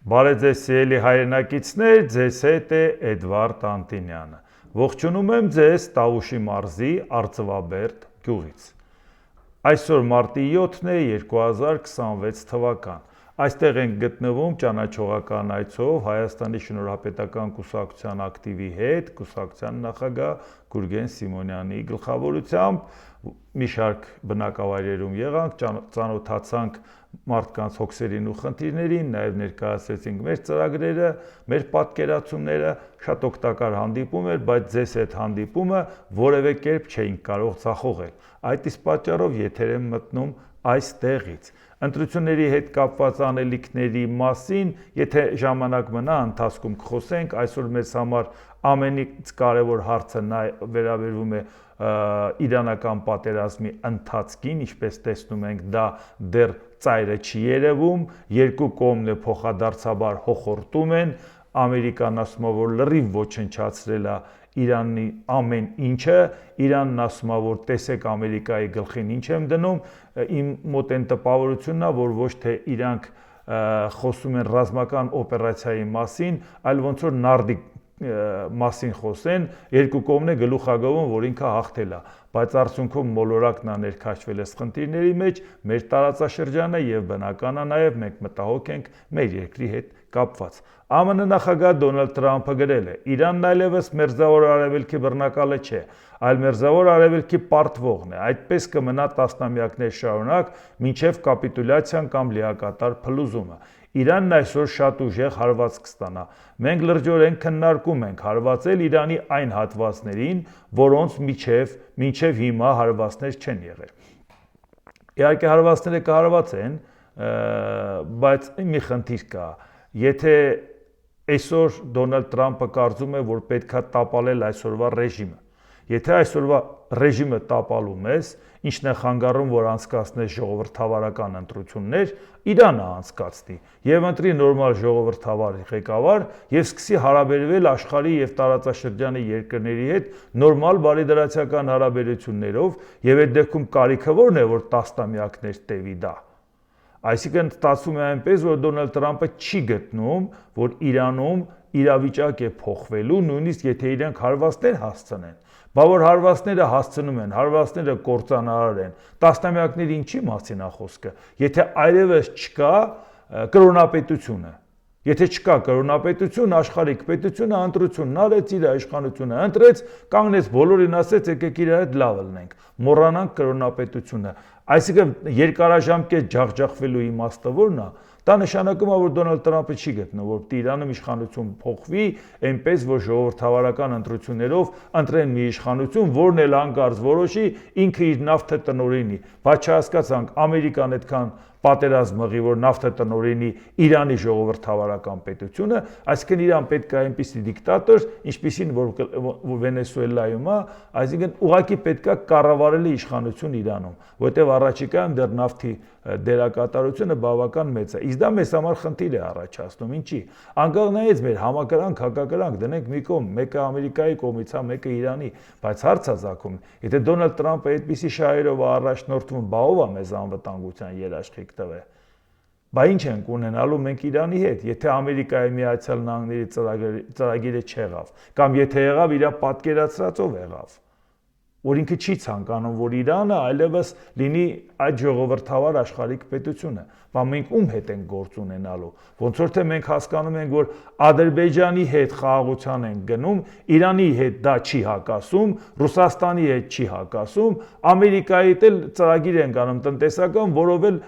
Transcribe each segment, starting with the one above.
Բարև ձեզ սիրելի հայրենակիցներ, ձեզ հետ է Էդվարդ Անտինյանը։ Ողջունում եմ ձեզ Տավուշի մարզի Արծվաբերդ գյուղից։ Այսօր մարտի 7-ն է 2026 թվական։ Այստեղ ենք գտնվում ճանաչողական այցով Հայաստանի Շնորհապետական կուսակցության ակտիվի հետ, կուսակցության նախագահ Գուրգեն Սիմոնյանի գլխավորությամբ մի շարք բնակավայրերում եղանք, ծանոթացանք մարդկանց հոգսերին ու խնդիրներին, նաև ներկայացրեցինք մեր ծրագրերը, մեր պատկերացումները, շատ օգտակար հանդիպում էր, բայց ձեզ այդ հանդիպումը որևէ կերպ չէինք կարող ձախողել։ Այդ իսկ պատճառով եթեր եմ մտնում այստեղից։ Ընտրությունների հետ կապված անելիքների մասին, եթե ժամանակ մնա, ընթացքում կխոսենք, այսօր մեզ համար ամենից կարևոր հարցը վերաբերվում է իրանական պատերազմի ընթացքին, ինչպես տեսնում ենք, դա դեռ ծայրը չի երևում, երկու կողմն է փոխադարձաբար հոխորտում են, Ամերիկան ասում է, որ լրիվ ոչնչացրել է Իրանի ամեն ինչը, Իրանն ասում է, որ տեսեք Ամերիկայի գլխին ինչ եմ դնում, իմ մոտ այն տպավորությունն է, որ ոչ թե իրանք խոսում են ռազմական օպերացիայի մասին, այլ ոնց որ նարդիկ մասին խոսեն, երկու կողմն է գլուխագովում, որ ինքը հաղթել է, բայց արդյունքում մոլորակն է ներքաշվել այս խնդիրների մեջ, մեր տարածաշրջանը եւ բնական է նաեւ մենք մտահոգ ենք մեր երկրի հետ կապված։ ԱՄՆ նախագահ Դոնալդ Թրամփը գրել է. Իրանն այլևս մերձավոր արևելքի բռնակալը չէ, այլ մերձավոր արևելքի պարտվողն է, այդպես կմնա տասնամյակներ շարունակ, մինչև կապիտուլյացիան կամ լիակատար փլուզումը։ Իրանն այսօր շատ ուժեղ հարված կստանա։ Մենք լրջորեն քննարկում ենք հարվածել Իրանի այն հատվածներին, որոնց մինչև հիմա հարվածներ չեն եղել։ Իհարկե հարվածները կհարվածեն, բայց մի խնդիր կա։ Եթե այսօր Դոնալդ Թրամփը կարծում է, որ պետքա տապալել այսօրվա ռեժիմը, եթե այսօրվա ռեժիմը տապալում ես, ինչն է խանգարում, որ անցկացնես ժողովրդավարական ընտրություններ, Իրանը անցկացնի եւ ընտրի նորմալ ժողովրդավար ղեկավար եւ սկսի հարաբերվել աշխարհի եւ տարածաշրջանի երկրների հետ նորմալ բարեդրացիական հարաբերություններով եւ այդ դեպքում կարիքը ո՞րն է, որ տասնամյակներ տևի դա։ Այսինքն ստացվում է այնպես, որ Դոնալդ Թրամփը չի գտնում, որ Իրանում իրավիճակ է փոխվելու, նույնիսկ եթե իրենք հարվածներ հասցնեն։ Բա որ հարվածները հասցնում են, հարվածները կործանարար են, տասնամյակների ինչի մասին է խոսքը, եթե այլևս չկա կրոնապետությունը, եթե չկա կրոնապետություն, աշխարհիկ պետությունը ընտրությունն արեց, իր իշխանությունը ընտրեց, կանգնեց բոլորին ասեց, եկեք իրար հետ լավ լինենք, մոռանանք կրոնապետությունը, այսինքն երկարաժամկետ ջախջախվելու իմաստը ո՞րն է։ Դա նշանակում է, որ Դոնալդ Թրամփը չի գտնում, որ Իրանում իշխանություն փոխվի, այնպես որ ժողովրդավարական ընտրություններով ընտրեն մի իշխանություն, որն էլ անկարծ որոշի, ինքը իր նավթը տնօրինի, բայց չհասկացանք, Ամերիկան այդքան պատերազմ մղի, որ նավթը տնօրինի Իրանի ժողովրդավարական պետությունը, այսինքն Իրան պետք է այնպիսի դիկտատոր, ինչպիսին որ Վենեսուելայում է, այսինքն ուղղակի պետք է կառավարելի իշխանություն Իրանում, որտեղ առաջիկայում դեռ նավթի դերակատարությունը բավական մեծ է։ Իսկ դա մեզ համար խնդիր է առաջացնում, ինչի։ Անկախ նայած մեր համակրանք, հակակրանք դնենք մի կողմ, մեկը Ամերիկայի կողմից է, մեկը Իրանի, բայց հարց է ծագում, եթե Դոնալդ Թրամփը այդպիսի շահերով առաջնորդվում, բա ով է մեզ անվտանգության երաշխիք տվե։ Բա ինչ ենք ունենալու մենք Իրանի հետ, եթե Ամերիկայի Միացյալ Նահանգների ծրագիրը չեղավ, կամ եթե եղավ, իր պատկերացրածով եղավ, որ ինքը չի ցանկանում, որ Իրանը այլևս լինի այդ ժողովրդավար աշխարհիկ պետությունը, բա մենք ում հետ ենք գործ ունենալու, ոնց որ թե մենք հասկանում ենք, որ Ադրբեջանի հետ խաղաղության են գնում, Իրանի հետ դա չի հակասում, Ռուսաստանի հետ չի հակասում, Ամերիկայի հետ էլ ծրագիր են կանում տնտեսական, որով էլ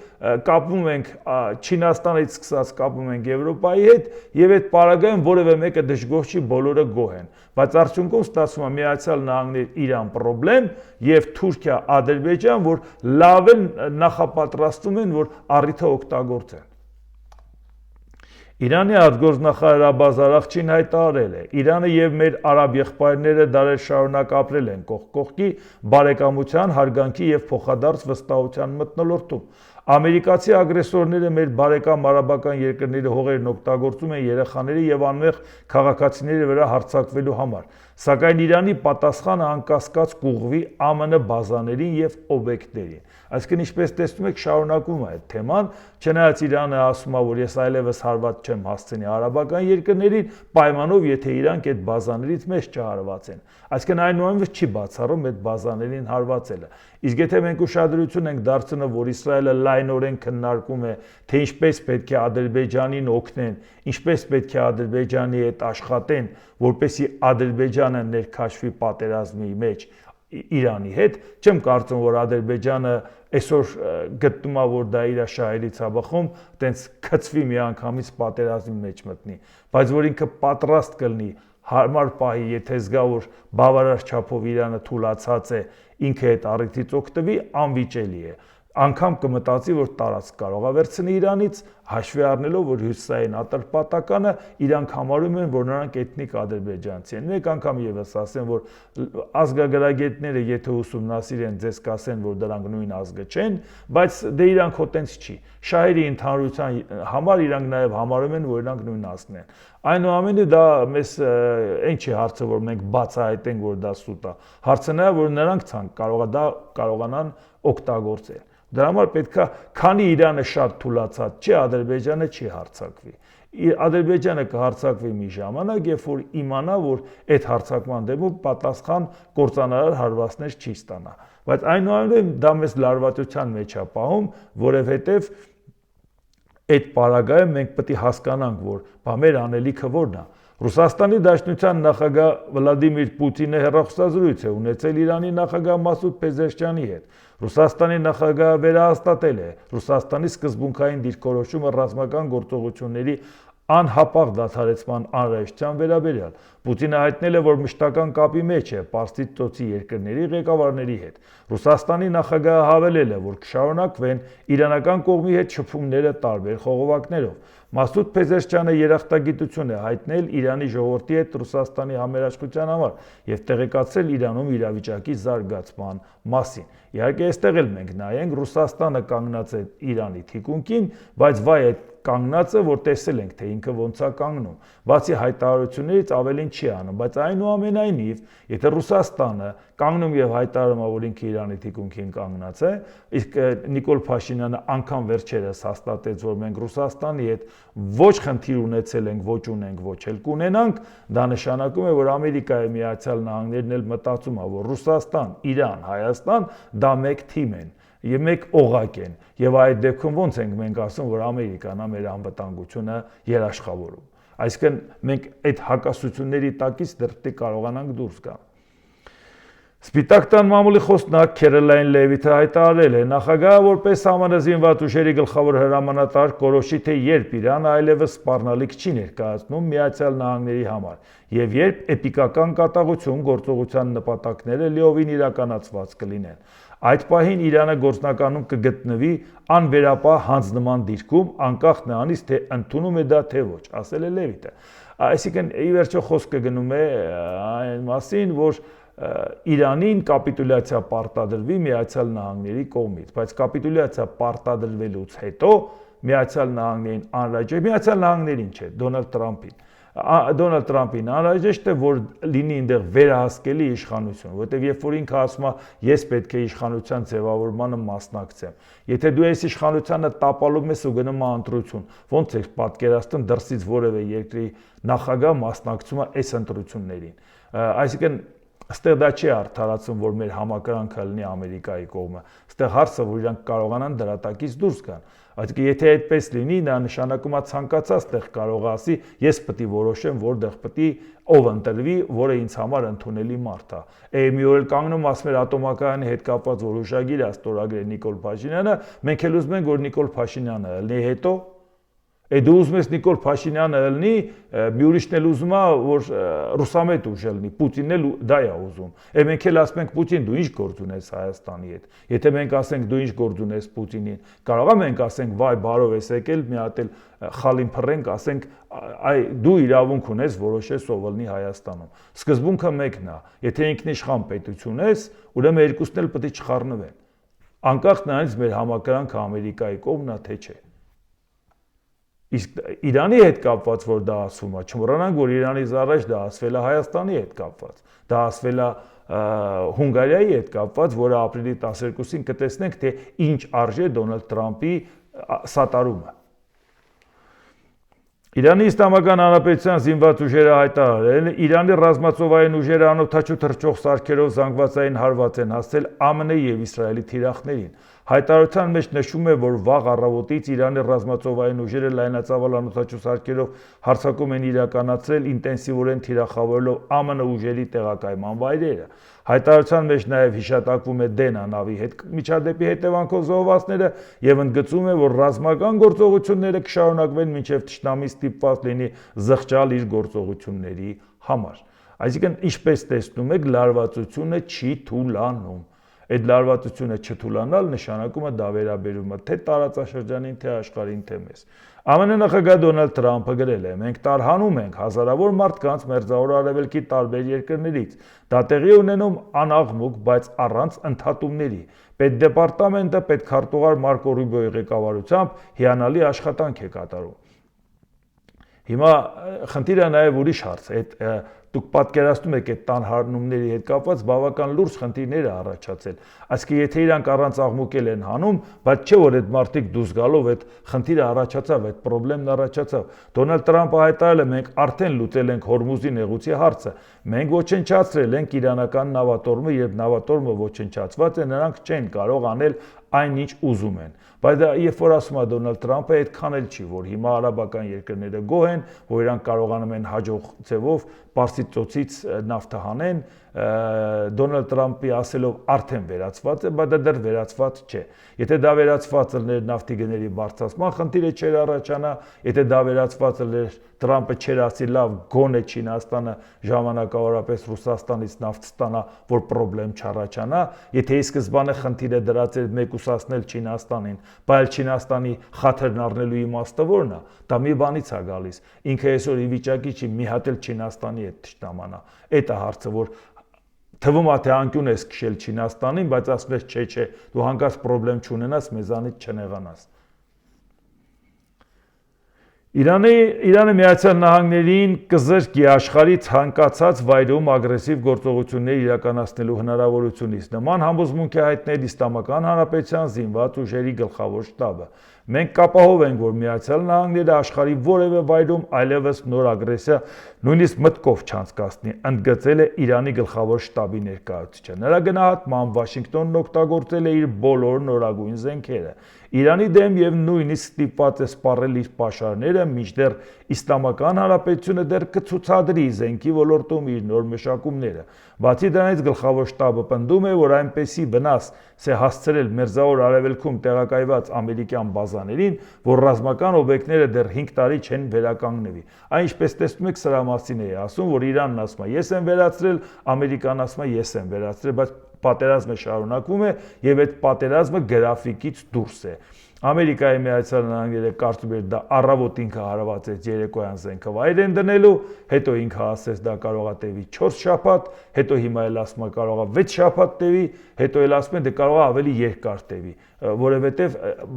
կապում ենք Չինաստանից սկսած կապում ենք Եվրոպայի հետ եւ այդ պարագայում որևէ մեկը դժգոհ չի, բոլորը գոհ են, բայց արդյունքում ստացվում է Միացյալ Նահանգներ Իրան պրոբլեմ եւ Թուրքիա Ադրբեջան, որ լավ են նախապատրաստում են, որ առիթը օգտագործեն։ Իրանի արտգործնախարար Աբբաս Արաղչին հայտարարել է. Իրանը եւ մեր արաբ եղբայրները դարեր շարունակ ապրել են կողք կողքի բարեկամության, հարգանքի եւ փոխադարձ վստահության մթնոլորտում։ Ամերիկացի ագրեսորները մեր բարեկամ արաբական երկրների հողերն օգտագործում են երեխաների եւ անմեղ քաղաքացիների վրա հարձակվելու համար։ Սակայն Իրանի պատասխանը անկասկած կուղղվի ԱՄՆ բազաներին եւ օբյեկտներին։ Այսինքն ինչպես տեսնում եք, շարունակվում է այդ թեման, չնայած Իրանը ասում է, որ ես այլևս հարված չեմ հասցնի արաբական երկրներին, պայմանով, եթե իրանք այդ բազաներից մեզ չհարվածեն։ Այսինքն այնուամենայնիվ չի բացառում այդ բազաներին հարվածելը։ Իսկ եթե մենք ուշադրություն ենք դարձնում, որ Իսրայելը լայնորեն քննարկում է, թե ինչպես պետք է Ադրբեջանին օգնեն, ինչպես պետք է Ադրբեջանի հետ աշխատեն, որպեսզի Ադրբեջանը ներքաշվի պատերազմի մեջ Իրանի հետ, չեմ կարծում, որ Ադրբեջանը այսօր գտնում է, որ դա իր շահերից է բխում, տենց քծվի միանգամից պատերազմի մեջ մտնի, բայց որ ինքը պատրաստ կլինի հարմար պահի, եթե զգա, որ բավարար չափով Իրանը թուլացած է, ինքը այդ առիթից օգտվի, անվիճելի է։ Անգամ կմտածի, որ տարածք կարող է վերցնի Իրանից, հաշվի առնելով, որ հյուսիսային ատրպատականը իրանք համարում են, որ նրանք էթնիկ ադրբեջանցի են։ Մեկ անգամ եւս ասեմ, որ ազգագրագետները, եթե ուսումնասիրեն, ձեզ կասեն, որ դրանք նույն ազգը չեն, բայց դե իրանք հոտենց չի։ Շահերի ընդհանրության համար իրանք նաեւ համարում են, որ իրանք նույն ազգն են։ Այնուամենայնիվ դա մեզ այն չի հարցը, որ մենք բացահայտենք, որ դա սուտ է։ Հարցը նա է, որ նրանք կարողանան օգտագործել։ Դրա համար պետքա, քանի Իրանը շատ թուլացած չի, Ադրբեջանը չի հարձակվի։ Ադրբեջանը կհարձակվի մի ժամանակ, երբ որ իմանա, որ այդ հարձակման դեպքում պատասխան կործանարար հարվածներ չի ստանա։ Բայց այնուամենայնիվ դա մեզ լարվածության մեջ է պահում, որովհետև այդ պարագայում մենք պետք է հասկանանք, որ մեր անելիքը որն է։ Ռուսաստանի Դաշնության նախագահ Վլադիմիր Պուտինը հեռախոսազրույց է ունեցել Իրանի նախագահ Մասուդ Փեզեշքյանի հետ։ Ռուսաստանի նախագահը վերահաստատել է Ռուսաստանի սկզբունքային դիրքորոշումը ռազմական գործողությունների անհապաղ դադարեցման անհրաժեշտության վերաբերյալ։ Պուտինը հայտնել է, որ մշտական կապի մեջ է Պարսից ծոցի երկրների ղեկավարների հետ։ Ռուսաստանի նախագահը հավելել է, որ կշարունակվեն իրանական կողմի հետ շփումները տարբեր խողովակներով։ Մասուդ Փեզեշքյանը երախտագիտություն է հայտնել Իրանի ժողովրդի հետ Ռուսաստանի համերաշխության համար եւ տեղեկացրել Իրանում իրավիճակի զարգացման մասին։ Իհարկե, այստեղ էլ մենք նայենք, Ռուսաստանը կանգնած է Իրանի թիկունքին, բայց վայ այդ կանգնածը, որ տեսել ենք, թե ինքը ոնց է կանգնում։ Բացի հայտարարություններից ավելին չի անում, բայց այնուամենայնիվ, եթե Ռուսաստանը կանգնում եւ հայտարարում է, որ ինքը Իրանի թիկունքին կանգնած է, իսկ Նիկոլ Փաշինյանը անգամ վերջերս հաստատեց, որ մենք Ռուսաստանի հետ ոչ խնդիր ունեցել ենք, ոչ ունենք, ոչ էլ կունենանք, դա նշանակում է, որ Ամերիկայի Միացյալ Նահանգներն էլ մտածում է, որ Ռուսաստան, Իրան, Հայաստան դա մեկ թիմ են եւ մեկ օղակ են եւ այդ դեպքում ոնց ենք մենք ասում, որ Ամերիկան է մեր անվտանգությունը երաշխավորում։ Այսինքն մենք այդ հակասությունների տակից դեռ կարողանանք դուրս գալ։ Սպիտակ տան մամուլի խոսնակ Քերոլայն Լևիթը հայտարարել է, նախագահը որպես ԱՄՆ զինված ուժերի գլխավոր հրամանատար կորոշի, թե երբ Իրանը այլևս սպառնալիք չի ներկայացնում Միացյալ Նահանգների համար եւ երբ էպիկական կատաղություն գործողության նպատակները լիովին իրականացված կլինեն։ Այդ պահին Իրանը գործնականում կգտնվի անվերապահ հանձնման դիրքում, անկախ նրանից, թե ընդունում է դա թե ոչ, ասել է Լևիթը։ Այսինքն, ի վերջո խոսքը գնում է այն մասին, որ Իրանին կապիտուլյացիա պարտադրվի Միացյալ Նահանգների կողմից, բայց կապիտուլյացիա պարտադրվելուց հետո Միացյալ Նահանգներին անհրաժեշտ, Միացյալ Նահանգներին չէ, Դոնալդ Տրամփին անհրաժեշտ է, որ լինի այնտեղ վերահսկելի իշխանություն, որտեղ երբ որ ինքը ասում է, ես պետք է իշխանության ձևավորմանը մասնակցեմ։ Եթե դու այս իշխանությանը տապալում ես ու գնում ես ընտրություն, ո՞նց է պատկերացնում դրսից որևէ երկրի նախագահ մասնակցում է այս ընտրություններին։ Այսինքն Այստեղ դա չի արդարացում, որ մեր համակրանքը լինի Ամերիկայի կողմը։ Այստեղ հարցը, որ իրանք կարողանան դրատակից դուրս գան։ Այսինքն, եթե այդպես լինի, դա նշանակում է ցանկացած տեղ կարող է ասի, ես պետք է որոշեմ, որտեղ պետք է ով ընտրվի, որը ինձ համար ընդունելի մարդ է։ Մի օր էլ կանգնում ասում էր ատոմակայանի հետ կապված որ հուշագիր է ստորագրել Նիկոլ Փաշինյանը, մենք էլ ուզում ենք, որ Նիկոլ Փաշինյանը ելնի հետո Դու ուզում ես Նիկոլ Փաշինյանը ելնի, մի ուրիշն էլ ուզում է, որ ռուսամետ ուժ ելնի, Պուտինն էլ դա է ուզում։ Մենք էլ ասում ենք Պուտին, դու ինչ գործ ունես Հայաստանի հետ։ Եթե մենք ասենք դու ինչ գործ ունես Պուտինին, կարող է մենք ասենք վայ բարով ես եկել, մի հատ էլ խալին փռենք, ասենք այ դու իրավունք ունես որոշես ով ելնի Հայաստանում։ Սկզբունքը մեկն է, եթե ինքնիշխան պետություն ես, ուրեմն երկուսն էլ պետք է չխառնվեն։ Անկախ նրանից մեր համակրանքը Ամերիկայի կողմն է թե չէ։ Իսկ Իրանի հետ կապված որ դա ասվում է, չմոռանանք, որ Իրանից առաջ դա ասվել է Հայաստանի հետ կապված, դա ասվել է Հունգարիայի հետ կապված, որը ապրիլի 12-ին կտեսնենք, թե ինչ արժե Դոնալդ Թրամփի սատարումը։ Իրանի Իսլամական Հանրապետության զինված ուժերը հայտարարել են, Իրանի ռազմածովային ուժերը անօդաչու թռչող սարքերով զանգվածային հարված են հասցրել ԱՄՆ եւ Իսրայելի թիրախներին։ Հայտարարության մեջ նշվում է, որ վաղ առավոտից Իրանի ռազմածովային ուժերը լայնածավալ անօդաչու սարքերով հարձակում են իրականացրել, ինտենսիվորեն թիրախավորելով ԱՄՆ ուժերի տեղակայման վայրերը։ Հայտարարության մեջ նաև հիշատակվում է Դենա նավի հետ միջադեպի հետևանքով զոհվածները եւ ընդգծում է, որ ռազմական գործողությունները կշարունակվեն մինչեւ թշնամի ստիպված լինի զղջալ իր գործողությունների համար։ Այսինքն, ինչպես տեսնում եք, լարվածությունը չի թուլանում։ Այդ լարվածությունը չթուլանալ նշանակում է դա վերաբերում է թե տարածաշրջանին, թե աշխարհին, թե մեզ։ ԱՄՆ նախագահ Դոնալդ Թրամփը գրել է. մենք տարհանում ենք հազարավոր մարդկանց մերձավոր արևելքի տարբեր երկրներից։ Դա տեղի ունենում անաղմուկ, բայց առանց ընդհատումների։ Պետդեպարտամենտը պետքարտուղար Մարկո Ռուբիոյի ղեկավարությամբ հիանալի աշխատանք է կատարում։ Հիմա խնդիրը նաև ուրիշ հարց է, դուք պատկերացնում եք այդ տանհարնումների հետ կապված բավական լուրջ խնդիրներ է առաջացել։ Այսինքն եթե իրանք առանց աղմուկել են հանում, բայց չէ որ այդ մարդիկ դուրս գալով այդ խնդիրը առաջացավ, այդ խնդիրն առաջացավ։ Դոնալդ Թրամփը հայտարարել է, մենք արդեն լուծել ենք Հորմուզի նեղուցի հարցը։ Մենք ոչնչացրել ենք իրանական նավատորմը, երբ նավատորմը ոչնչացված է, նրանք չեն կարող անել այն ինչ ուզում են։ Բայց դա երբ որ ասում է Դոնալդ Թրամփը, այդքան էլ չի, որ հիմա արաբական երկրները գոհ են, որ իրանք կարողանում են հաջող ձևով Պարսից ծոցից նավթը հանեն, Դոնալդ Թրամփի ասելով արդեն վերացված է, բայց դա դեռ վերացված չէ։ Եթե դա վերացված լիներ նավթի գների բարձրացման խնդիրը չէր առաջանա, եթե դա վերացված լիներ Թրամփը չէր ասի լավ գոնե Չինաստանը ժամանակավորապես Ռուսաստանից նավթ ստանա, որ խնդրեմ չառաջանա, եթե ի սկզբանե խնդիրը դրած էր մեկուսացնել Չինաստանին, բայց Չինաստանի խաթրն առնելու իմաստը որն է, դա մի բանից է գալիս։ Ինքը այսօր ի վիճակի չի մի հատ էլ Չինաստանի հետ թշնամանա։ Այդ է հարցը, որ թվում է թե անկյուն ես քշել Չինաստանին, բայց ասում ես չէ, դու հանկարծ խնդրեմ չունենաս, մեզանից չնեղանաս։ Իրանը Միացյալ Նահանգներին կզրկի աշխարհի ցանկացած վայրում ագրեսիվ գործողություններ իրականացնելու հնարավորությունից։ Նման համոզմունք է հայտնել Իսլամական Հանրապետության զինված ուժերի գլխավոր շտաբը։ Մենք կապահով ենք, որ Միացյալ Նահանգները աշխարհի որևէ վայրում այլևս նոր ագրեսիա նույնիսկ մտքով չանցկացնի, ընդգծել է Իրանի գլխավոր շտաբի ներկայացուցիչը։ Նրա գնահատմամբ Վաշինգտոնն օգտագործել է իր բոլոր նորագույն զենքերը։ Իրանի դեմ եւ նույնիսկ ստիպված է սպառել իր պաշարները, մինչդեռ Իսլամական Հանրապետությունը դեռ կցուցադրի զենքի ոլորտում իր նոր մշակումները։ Բացի դրանից գլխավոր շտաբը պնդում է, որ այնպեսի վնաս է հասցրել Մերձավոր Արևելքում տեղակայված ամերիկյան բազաներին, որ ռազմական օբյեկտները դեռ 5 տարի չեն վերականգնվի։ Այն ինչպես տեսնում եք, սրա մասին է ասում, որ Իրանն ասում է, ես եմ վերացրել, Ամերիկան ասում է, ես եմ վերացրել, բայց պատերազմը շարունակվում է եւ այդ պատերազմը գրաֆիկից դուրս է։ Ամերիկայի Միացյալ Նահանգները կարծում էր դա առավոտ ինքը հարվածեց երեկոյան զենքը վայր են դնելու, հետո ինքը ասեց դա կարող է տևի 4 շաբաթ, հետո հիմա էլ ասում է կարող է 6 շաբաթ տևի, հետո էլ ասում են դե կարող է ավելի երկար տևի, որովհետեւ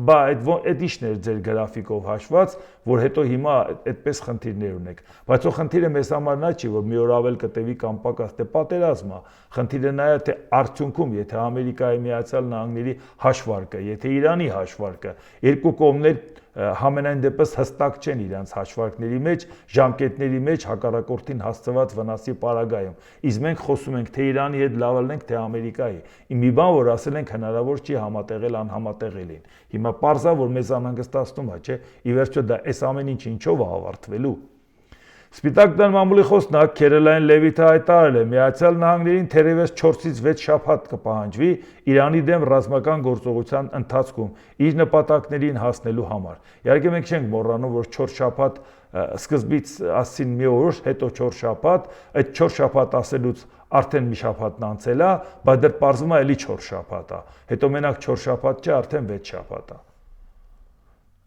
բա այդ ի՞նչն էր ձեր գրաֆիկով հաշված, որ հետո հիմա այդպես խնդիրներ ունեք։ Բայց ո խնդիրը մեզ համար նա չի, որ մի օր ավել կտևի կամ պակաս, դե պատերազմա։ Խնդիրը նա է, թե արդյունքում, եթե Ամերիկայի Միացյալ Նահանգների հաշվարկը, եթե Իրանի հաշվարկը, երկու կողմներ համենայն դեպս հստակ չեն իրենց հաշվարկների մեջ, ժամկետների մեջ հակառակորդին հասցված վնասի պարագայում։ Իսկ մենք խոսում ենք թե Իրանի հետ լավ լինենք, թե Ամերիկայի։ Մի բան, որ ասել ենք հնարավոր չի համատեղել անհամատեղելին։ Հիմա պարզա, որ մեզ անհանգստացնում է, չէ՞։ Ի վերջո դա այս ամեն ինչ ինչով է ավարտվելու։ Սպիտակ տան մամուլի խոսնակ Քերոլայն Լևիթը հայտարարել է, Միացյալ Նահանգներին թերևս 4-ից 6 շաբաթ կպահանջվի Իրանի դեմ ռազմական գործողության ընթացքում իր նպատակներին հասնելու համար։ Իհարկե մենք չենք մոռանում, որ 4 շաբաթ սկզբից ասին մի օր, հետո 4 շաբաթ, այդ 4 շաբաթ ասելուց արդեն մի շաբաթն անցել է, բայց դեռ պարզվում է էլի 4 շաբաթ է։ Հետո մենակ 4 շաբաթ չէ, արդեն 6 շաբաթ է։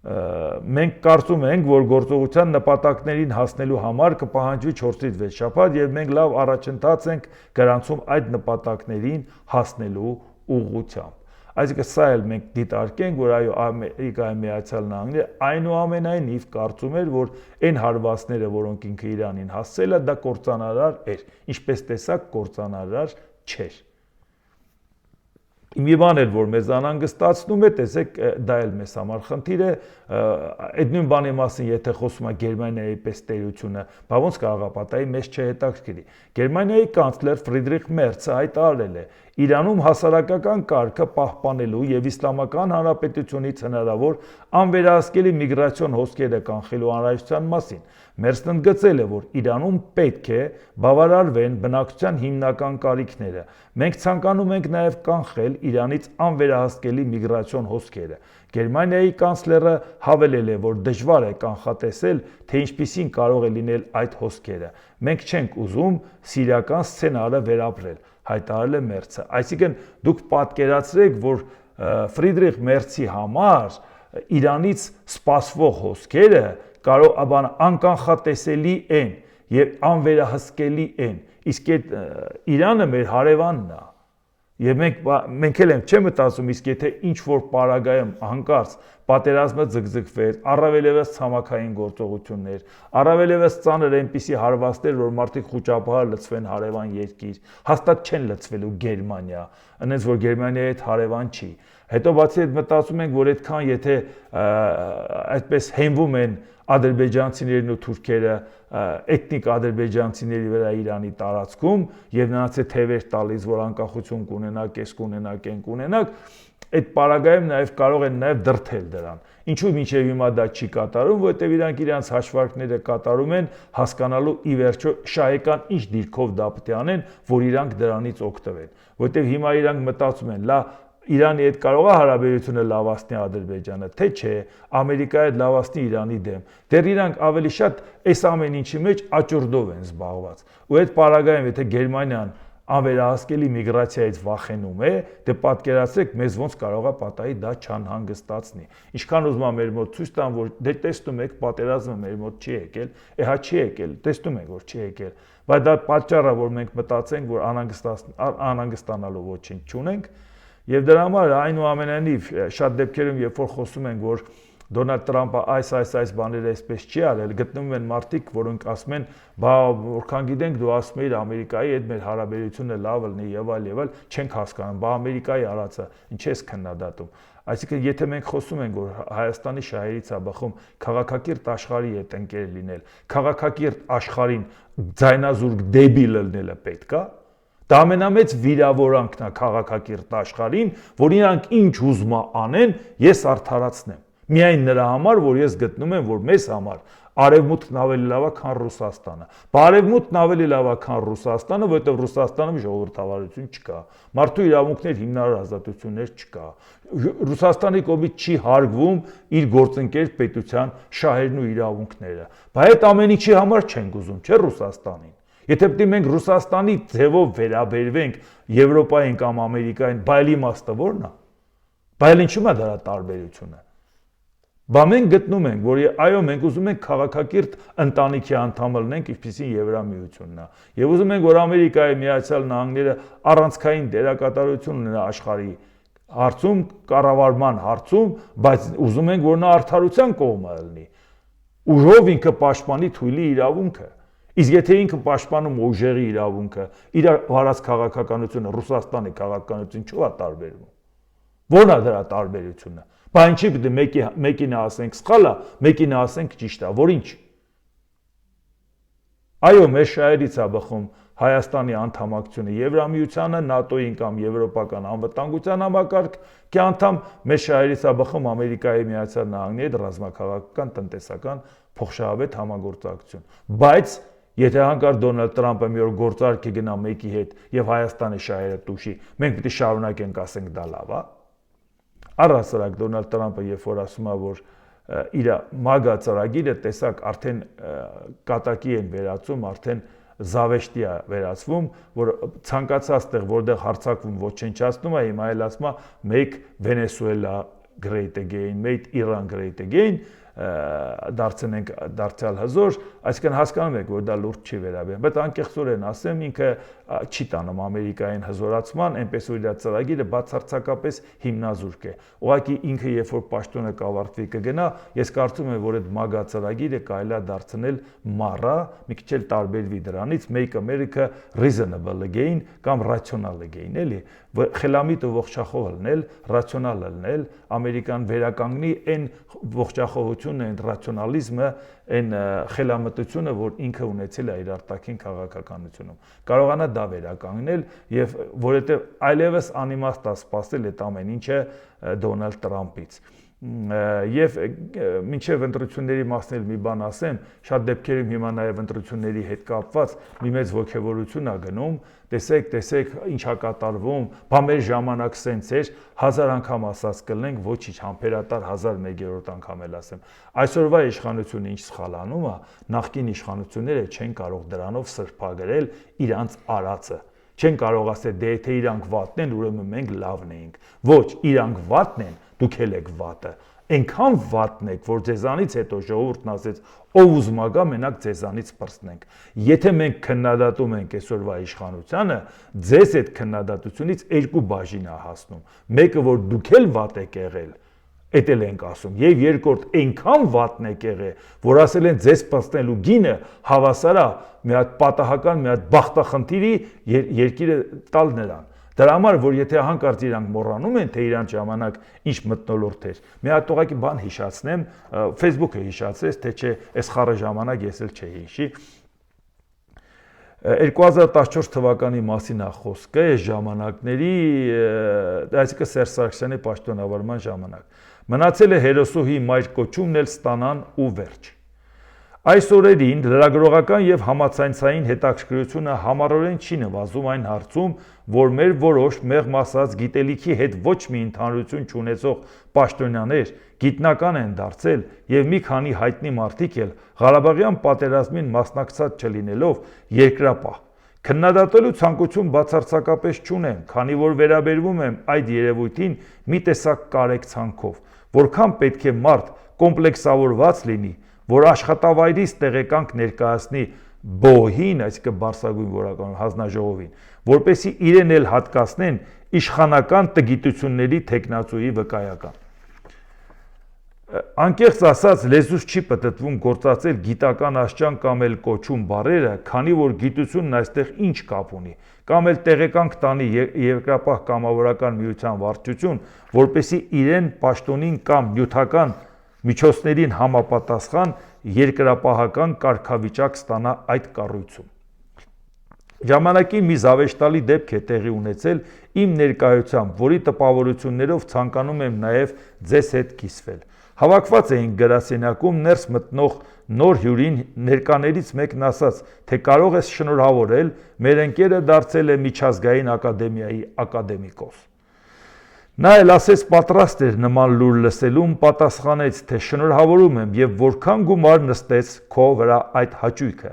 Մենք կարծում ենք, որ գործողության նպատակներին հասնելու համար կպահանջվի 4-ից 6 շաբաթ եւ մենք լավ առաջընթաց ենք գրանցում այդ նպատակներին հասնելու ուղղությամբ։ Այսինքն սա էլ մենք դիտարկենք, որ այո Ամերիկայի Միացյալ Նահանգները այնուամենայնիվ կարծում էր, որ այն հարվածները, որոնք ինքը Իրանին հասցրել է, դա կործանարար էր, ինչպես տեսակ կործանարար չէր։ Մի բան էր, որ մեզ անհանգստացնում է, տեսեք, դա էլ մեզ համար խնդիր է, այդ նույն բանի մասին, եթե խոսում է Գերմանիայի պես տերությունը, բա ոնց կարող է պատահի, մեզ չհետաքրքրի։ Գերմանիայի կանցլեր Ֆրիդրիխ Մերցը հայտարարել է Իրանում հասարակական կարգը պահպանելու եւ Իսլամական Հանրապետությունից հնարավոր անվերահսկելի միգրացիոն հոսքերը կանխելու անհրաժեշտության մասին։ Մերցն ընդգծել է, որ Իրանում պետք է բավարարվեն բնակչության հիմնական կարիքները։ Մենք ցանկանում ենք նաեւ կանխել Իրանից անվերահսկելի միգրացիոն հոսքերը։ Գերմանիայի կանցլերը հավելել է, որ դժվար է կանխատեսել, թե ինչպիսին կարող է լինել այդ հոսքերը։ Մենք չենք ուզում սիրիական սցենարը վերապրել, հայտարարել է Մերցը։ Այսինքն դուք պատկերացրեք, որ Ֆրիդրիխ Մերցի համար Իրանից սպասվող հոսքերը կարող անկանխատեսելի են եւ անվերահսկելի են։ Իսկ այդ Իրանը մեր հարևանն է։ Եվ մենք էլ չեմ մտածում, իսկ եթե ինչ-որ պարագայում հանկարծ պատերազմը ձգձգվեր, առավելևս ցամաքային գործողություններ, առավելևս ծանր այնպիսի հարվածներ, որ մարդիկ խուճապահար լցվեն հարևան երկիր, հաստատ չեն լցվելու Գերմանիա, այնպես որ Գերմանիայի հետ հարևան չի։ Հետո բացի այդ մտածում ենք, որ այդքան եթե այդպես հենվում են ադրբեջանցիներն ու թուրքերը էթնիկ ադրբեջանցիների վրա Իրանի տարածքում եւ նրանց է թևեր տալիս, որ անկախություն կունենակ, էս կունենակ, այն կունենակ, այդ պարագայում նաեւ կարող են նաեւ դրթել դրան։ Ինչու մինչեւ հիմա դա չի կատարում, որովհետեւ իրանք իրանց հաշվարկները կատարում են հասկանալու ի վերջո շահեկան ինչ դիրքով դա պետք է անեն, որ իրանք դրանից օգտվեն։ Որովհետեւ հիմա իրանք մտածում են, լա Իրանի հետ կարող է հարաբերությունը լավացնի Ադրբեջանը, թե չէ, Ամերիկայի հետ լավացնի Իրանի դեմ։ Դեռ իրանք ավելի շատ այս ամեն ինչի մեջ աճուրդով են զբաղված։ Ու այդ պարագայում, եթե Գերմանիան անվերահսկելի միգրացիայից վախենում է, դե պատկերացրեք, մեզ ոնց կարող է պատահի դա չանհանգստացնի։ Ինչքան ուզում եմ մեր մոտ ցույց տամ, որ դե տեսնում եք, պատերազմը մեր մոտ չի եկել, հա չի եկել, տեսնում եք, որ չի եկել։ Բայց դա պատճառը, որ մենք մտածենք, որ անհանգստանալու ոչինչ չունենք։ Եվ դրա համար այնուամենայնիվ շատ դեպքերում, երբ որ խոսում ենք, որ Դոնալդ Տրամպը այս բաները այսպես չի արել, գտնվում են մարդիկ, որոնք ասում են, բա որքան գիտենք, դու ասում ես Ամերիկայի հետ մեր հարաբերությունը լավ լինի եւ այլ, չենք հասկանում, բա Ամերիկայի արածը ինչ ես քննադատում։ Այսինքն, եթե մենք խոսում ենք, որ Հայաստանի շահերից է բխում քաղաքակիրթ աշխարհի հետ ընկեր լինել, քաղաքակիրթ աշխարհին ձայնազուրկ դեբիլ լինելը պետք է։ Դա ամենամեծ վիրավորանքն է քաղաքակիրթ աշխարհին, որ իրանք ինչ ուզում անեն, ես արդարացնեմ։ Միայն նրա համար, որ ես գտնում եմ, որ մեզ համար Արևմուտքն ավելի լավ է, քան Ռուսաստանը։ Արևմուտքն ավելի լավ է, քան Ռուսաստանը, որովհետև Ռուսաստանում ժողովրդավարություն չկա։ Մարդու իրավունքներ, հիմնարար ազատություններ չկա։ Ռուսաստանի կողմից չի հարգվում իր գործընկեր պետության շահերն ու իրավունքները։ Բայց այդ ամեն ինչի համար չենք ուզում, չէ՞ Ռուսաստանին։ Եթե պետք է մենք Ռուսաստանի ձևով վերաբերվենք Եվրոպային կամ Ամերիկային, բայց իմաստը ո՞րն է։ Բայց ինչու՞մ է դրա տարբերությունը։ Բա մենք գտնում ենք, որ այո, մենք ուզում ենք քաղաքակիրթ ընտանիքի անդամ լինենք, ինչպիսին Եվրամիությունն է։ Եվ ուզում ենք, որ Ամերիկայի Միացյալ Նահանգները առանցքային դերակատարություն ունենա աշխարհի հարցում, կառավարման հարցում, բայց ուզում ենք, որ նա արդարության կողմը լինի։ Ուժով ինքը պաշտպանի թույլի իրավունքը։ Իսկ եթե ինքը պաշտպանում ուժերի իրավունքը, իր վարած քաղաքականությունը Ռուսաստանի քաղաքականություն չու է տարբերվում։ Ո՞րն է դրա տարբերությունը։ Բայց ինչի՞ պետք է մեկին ասենք սխալ է, մեկին ասենք ճիշտ է, որ ինչ։ Այո, մեր շահերից է բխում Հայաստանի անդամակցությունը Եվրամիությանը, ՆԱՏՕ-ին կամ Եվրոպական անվտանգության համակարգի անդամ, մեր շահերից է բխում Ամերիկայի Միացյալ Նահանգների հետ ռազմաքաղաքական, տնտեսական փոխշահավետ համագործակցություն։ Բայց եթե հանկարծ Դոնալդ Տրամպը մի օր գործարքի գնա մեկի հետ եւ Հայաստանի շահերը տուշի, մենք պետք է շարունակենք ասենք դա լավ է։ Առհասարակ Դոնալդ Տրամպը երբ որ ասում է, որ իր MAGA ծրագիրը տեսակ արդեն կատակի են վերածում, արդեն զավեշտի է վերածվում, որ ցանկացած տեղ որտեղ հարձակվում ոչնչացնում է, հիմա էլ ասում է make Venezuela great again, make Iran great again, դարձնենք դարձյալ հզոր, այսինքն հասկանում եք, որ դա լուրջ չի վերաբերում, բայց անկեղծորեն ասեմ, ինքը չի տանում Ամերիկային հզորացման, այնպես որ իր ծրագիրը բացարձակապես հիմնազուրկ է։ Ուղղակի ինքը երբ որ պաշտոնը կավարտվի կգնա, ես կարծում եմ, որ այդ MAGA ծրագիրը կարելի է դարձնել մառա, մի քիչ էլ տարբերվի դրանից, Make America Reasonable again կամ Rational again, էլի, խելամիտ ու ողջախոհ լինել, ռացիոնալ լինել, Ամերիկան վերականգնի այն ողջախոհությունը, այն ռացիոնալիզմը, այն խելամտությունը, որ ինքը ունեցել է իր արտաքին քաղաքականությունում։ Կարողանա դա վերականգնել եւ որովհետեւ այլևս անիմաստ է սпасել այդ ամեն ինչը Դոնալդ Տրամփից։ Եվ մինչև ընտրությունների մասն էլ մի բան ասեմ, շատ դեպքերում հիմա նաև ընտրությունների հետ կապված մի մեծ ողջավորություն է գնում, տեսեք ինչ է կատարվում, բա մեր ժամանակ սենց էր, 1000 անգամ ասած կլինենք, ոչինչ, համբերատար 1001-րդ անգամ էլ ասեմ։ Այսօրվա իշխանությունը ինչ սխալանում է, նախկին իշխանությունները չեն կարող դրանով սրբագրել իրանց արածը։ Չեն կարող ասել, դե եթե իրանք վատն են, ուրեմն մենք լավն ենք։ Ոչ, իրանք վատն են, դուք էլ եք վատը։ Այնքան վատն եք, որ ձեզանից հետո ժողովուրդն ասեց, ով ուզում ա գա, մենակ ձեզանից պրծնենք։ Եթե մենք քննադատում ենք այսօրվա իշխանությանը, ձեզ այդ քննադատությունից երկու բաժին է հասնում։ Մեկը, որ դուք էլ վատ եք եղել, էդ էլ ենք ասում, եւ երկրորդ այնքան վատն եք եղել, որ ասել են ձեզ պստելու գինը հավասար է մի հատ պատահական, մի հատ բախտախնդիրի երկիրը տալ նրան։ Դրա համար, որ եթե հանկարծ իրանք մոռանում են, թե իրանք ժամանակ ինչ մթնոլորտ էր, մի հատ ուղղակի բան հիշացնեմ, Facebook-ը հիշացրեց, թե չէ, այս խառը ժամանակ ես էլ չէի հիշի։ 2014 թվականի մասին է խոսքը, այս ժամանակների, այսինքն Սերժ Սարգսյանի պաշտոնավարման ժամանակ։ Մնացել է հերոսուհի մայր կոչումն էլ ստանան ու վերջ։ Այս օրերին լրագրողական եւ համացանցային հետաքրքրությունը համառորեն չի նվազում այն հարցում, որ մեր որոշ մեղմ ասած գիտելիքի հետ ոչ մի ընդհանրություն չունեցող պաշտոնյաներ գիտնական են դարձել եւ մի քանի հայտնի մարդիկ էլ Ղարաբաղյան պատերազմին մասնակցած չլինելով երկրապահ։ Քննադատելու ցանկություն բացարձակապես չունեմ, քանի որ վերաբերվում եմ այդ երևույթին մի տեսակ կարեկցանքով, որքան պետք է մարդ կոմպլեքսավորված լինի, որ աշխատավայրից տեղեկանք ներկայացնի բոհին, այսինքն Բարսագույն որականում հանձնաժողովին, որպեսզի իրեն էլ հատկացնեն իշխանական տգիտությունների թեկնածուի վկայական։ Անկեղծ ասած, լեզուս չի պտտվում գործածել գիտական աշճան կամ էլ կոչում բառերը, քանի որ գիտությունն այստեղ ինչ կապ ունի, կամ էլ տեղեկանք տանի երկրապահ կամավորական միության վարչություն, որպեսզի իրեն պաշտոնին կամ նյութական միջոցներին համապատասխան երկրապահական կարգավիճակ ստանա այդ կառույցում։ Ժամանակի մի զավեշտալի դեպք է տեղի ունեցել իմ ներկայությամբ, որի տպավորություններով ցանկանում եմ նաև ձեզ հետ կիսվել։ Հավաքված էին գրասենյակում ներս մտնող նոր հյուրին ներկաներից մեկն ասաց, թե կարող ես շնորհավորել, մեր ընկերը դարձել է միջազգային ակադեմիայի ակադեմիկոս։ Նա էլ ասեց պատրաստ էր նման լուր լսելուն, պատասխանեց, թե շնորհավորում եմ եւ որքան գումար նստեց քո վրա այդ հաճույքը։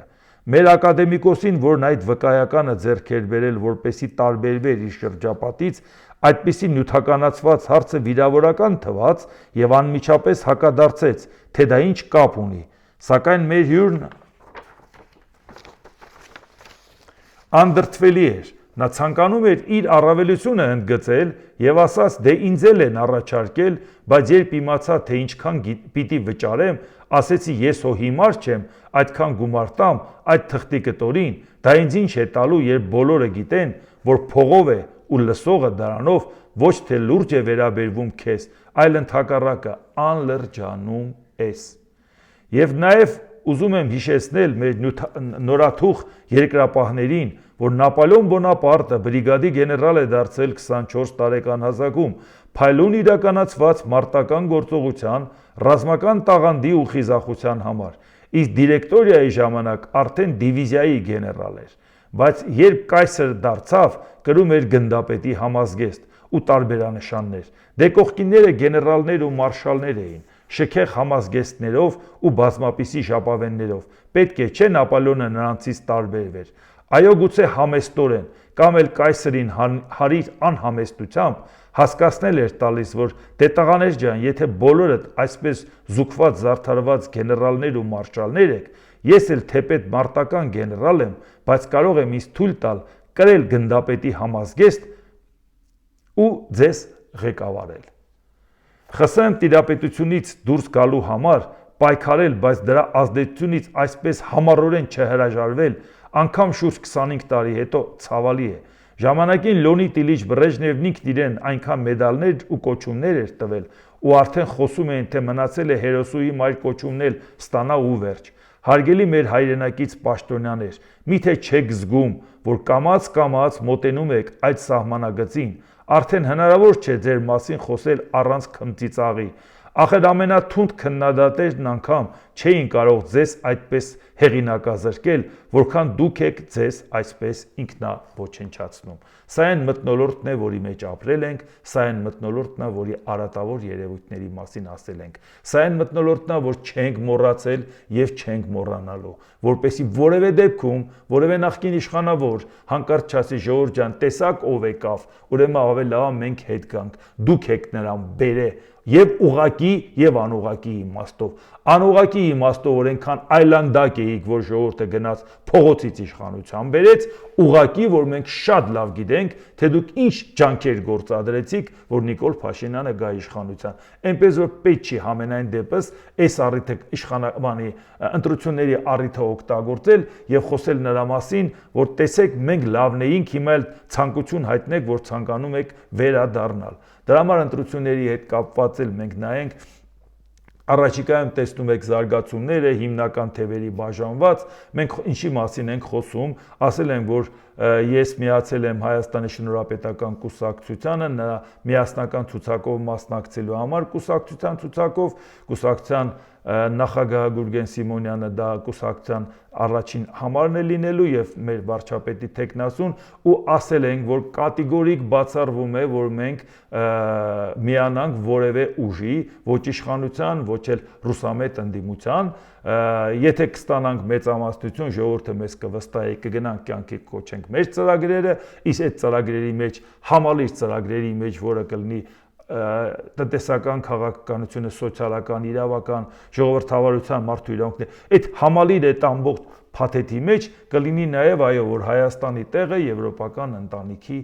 Մեր ակադեմիկոսին, որն այդ վկայականը ձեռք էր բերել, որպեսի տարբերվեր իր շրջապատից, այդպիսի նյութականացված հարցը վիրավորական թվաց եւ անմիջապես հակադարձեց, թե դա ինչ կապ ունի, սակայն մեր հյուրն անդրդվելի էր։ Նա ցանկանում էր իր առավելությունը ընդգծել եւ ասաց, դե ինձ էլ են առաջարկել, բայց երբ իմացա, թե ինչքան պիտի վճարեմ, ասեցի ես հո հիմար չեմ, այդքան գումար տամ այդ թղթի կտորին, դա ինձ ինչ է տալու, երբ բոլորը գիտեն, որ փողով է ու լսողը դրանով ոչ թե լուրջ է վերաբերվում քեզ, այլ ընդհակառակը անլրջանում ես։ Եվ նաեւ ուզում եմ հիշեցնել մեր նորաթուխ երկրապահներին, որ Նապոլեոն Բոնապարտը բրիգադի գեներալ է դարձել 24 տարեկան հասակում, փայլուն իրականացված մարտական գործողության, ռազմական տաղանդի ու խիզախության համար, իսկ դիրեկտորիայի ժամանակ արդեն դիվիզիայի գեներալ էր, բայց երբ կայսր դարձավ, կրում էր գնդապետի համազգեստ ու տարբերանշաններ, դե կողքինները գեներալներ ու մարշալներ էին, շքեղ համազգեստներով ու բազմապիսի ժապավեններով, պետք է չէ Նապոլեոնը նրանցից տարբերվեր, այո գուցե համեստորեն, կամ էլ կայսրին հարիր անհամեստությամբ, հասկացնել էր տալիս, որ դե տղաներ ջան, եթե բոլորդ այսպես զուգված զարդարված գեներալներ ու մարշալներ եք, ես էլ թեպետ մարտական գեներալ եմ, բայց կարող եմ ինձ թույլ տալ կրել գնդապետի համազգեստ ու ձեզ ղեկավարել։ ԽՍՀՄ տիրապետությունից դուրս գալու համար պայքարել, բայց դրա ազդեցությունից այսպես համառորեն չհրաժարվել, անգամ շուրջ 25 տարի հետո ցավալի է։ Ժամանակին Լեոնիդ Իլիչ Բրեժնևն ինքն իրեն այնքան մեդալներ ու կոչումներ էր տվել, ու արդեն խոսում էին, թե մնացել է հերոսուհի մայր կոչումն էլ ստանա ու վերջ։ Հարգելի մեր հայրենակից պաշտոնյաներ, միթե չեք զգում, որ կամաց մոտենում եք այդ սահմանագծին, արդեն հնարավոր չէ ձեր մասին խոսել առանց քմծիծաղի։ Ախր ամենաթունդ քննադատներն անգամ չէին կարող ձեզ այդպես հեղինակազրկել, որքան դուք եք ձեզ այսպես ինքնաոչնչացնում։ Սա այն մթնոլորտն է, որի մեջ ապրել ենք, սա այն մթնոլորտն է, որի արատավոր երևույթների մասին ասել ենք։ Սա այն մթնոլորտն է, որ չենք մոռացել եւ չենք մոռանալու, որպեսզի որևէ դեպքում, որևէ նախկին իշխանավոր հանկարծ չասի ժողովուրդ ջան, տեսակ ով եկավ, ուրեմն ավելի լավ մենք հետ գանք, դուք եք նրան բերե եւ ուղակի եւ անուղակի իմաստով։ Անուղակի իմաստով որ այնքան այլանդակ էիք, որ ժողովուրդը գնաց փողոցից իշխանության բերեց, ուղակի որ մենք շատ լավ գիտենք, թե դուք ինչ ջանքեր գործադրեցիք, որ Նիկոլ Փաշինյանը գա իշխանության։ Այնպես որ պետք չի համենայն դեպս այս առիթը իշխանաբանի ընտրությունների առիթը օգտագործել եւ խոսել նրա մասին, որ տեսեք մենք լավն էինք, հիմա էլ ցանկություն հայտնեք, որ ցանկանում եք վերադառնալ։ Դրա համար ընտրությունների հետ կապված էլ մենք նայենք առաջիկայում տեսնում եք զարգացումները, հիմնական թևերի բաժանված, մենք ինչի մասին ենք խոսում, ասել ենք, որ ես միացել եմ Հայաստանի Շնորհապետական կուսակցությանը, նրա միասնական ցուցակով մասնակցելու համար կուսակցության նախագահ Գուրգեն Սիմոնյանը դա կուսակցության առաջին համարն է լինելու եւ մեր վարչապետի տեխնասուն ու ասել ենք, որ կատեգորիկ բացառվում է, որ մենք միանանք որևէ ուժի, ոչ իշխանության, ոչ էլ ռուսամետ ընդդիմության, եթե կստանանք մեծամասնություն, ժողովուրդը մեզ կվստահի, կգնանք կյանքի կոչենք մեր ծրագրերը, իսկ այդ ծրագրերի մեջ, համալիր ծրագրերի մեջ, որը կլինի տնտեսական քաղաքականությունը, սոցիալական, իրավական, ժողովրդավարության, մարդու իրավունքներ, այդ համալիր այդ ամբողջ փաթեթի մեջ կլինի նաև այո, որ Հայաստանի տեղը եվրոպական ընտանիքի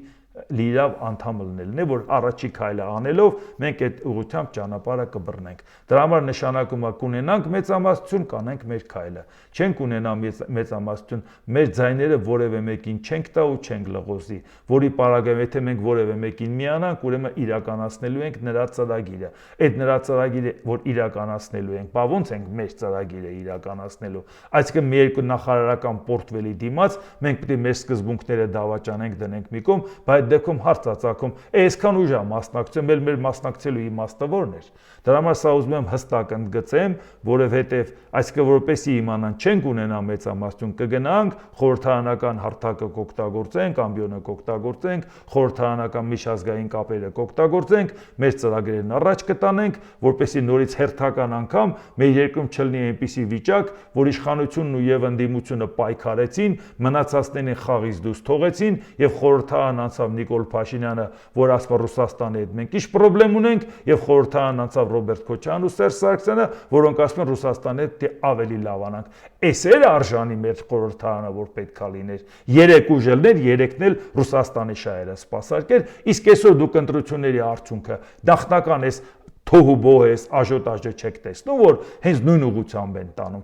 լիիրավ անդամ լինելն է, որ առաջի քայլը անելով մենք այդ ուղղությամբ ճանապարհը կբռնենք։ Դրա համար նշանակում է կունենանք մեծամասնություն, կանենք մեր քայլը։ Չենք ունենա մեծամասնություն, մեր ձայները որևէ մեկին չենք տա ու չենք լղոզի, որի պարագայում եթե մենք որևէ մեկին միանանք, ուրեմն իրականացնելու ենք նրա ծրագիրը։ Այդ նրա ծրագիրը, որ իրականացնելու ենք, բա ոնց ենք մեր ծրագիրը իրականացնելու։ Այսինքն մի երկու նախարարական պորտվելի դիմաց մենք պետք է մեր սկզբունքները դավաճանենք, դնենք մի կողմ, բայց դեպքում հարց ծածակում, այսքան ուժ է մասնակցում, մեր մասնակցելու իմաստը որն էր։ Դրա համար սա ուզում եմ հստակ ընդգծեմ, որովհետև այսինքն որպեսզի իմանան չենք ունենա մեծամասնություն, կգնանք խորհրդարանական հարթակը կօգտագործենք, ամբիոնը կօգտագործենք, խորհրդարանական միջազգային կապերը կօգտագործենք, մեր ծրագրերն առաջ կտանենք, որպեսզի նորից հերթական անգամ մեր երկրում չլինի այնպիսի վիճակ, որ իշխանությունն ու եւ ընդդիմությունը պայքարեցին, մնացածներին խաղից դուրս թողեցին եւ խորհրդարան անցավ Նիկոլ Փաշինյանը, որ ասում Ռուսաստանի հետ մենք ինչ խնդրեմ ունենք, եւ խորհրդարան անցավ Ռոբերտ Քոչարյանն ու Սերժ Սարգսյանը, որոնք ասում են Ռուսաստանի հետ ավելի լավանանք։ Էս էր արժանի մեր խորհրդարանը, որ պետքա լիներ։ 3 ուժելներ, 3-ն էլ Ռուսաստանի շահերը սպասարկեր, իսկ այսօր դուք ընտրությունների արդյունքը նախնական էս թոհուբոհ աժոտաժը չեք տեսնում, որ հենց նույն ուղղությամբ են տանում։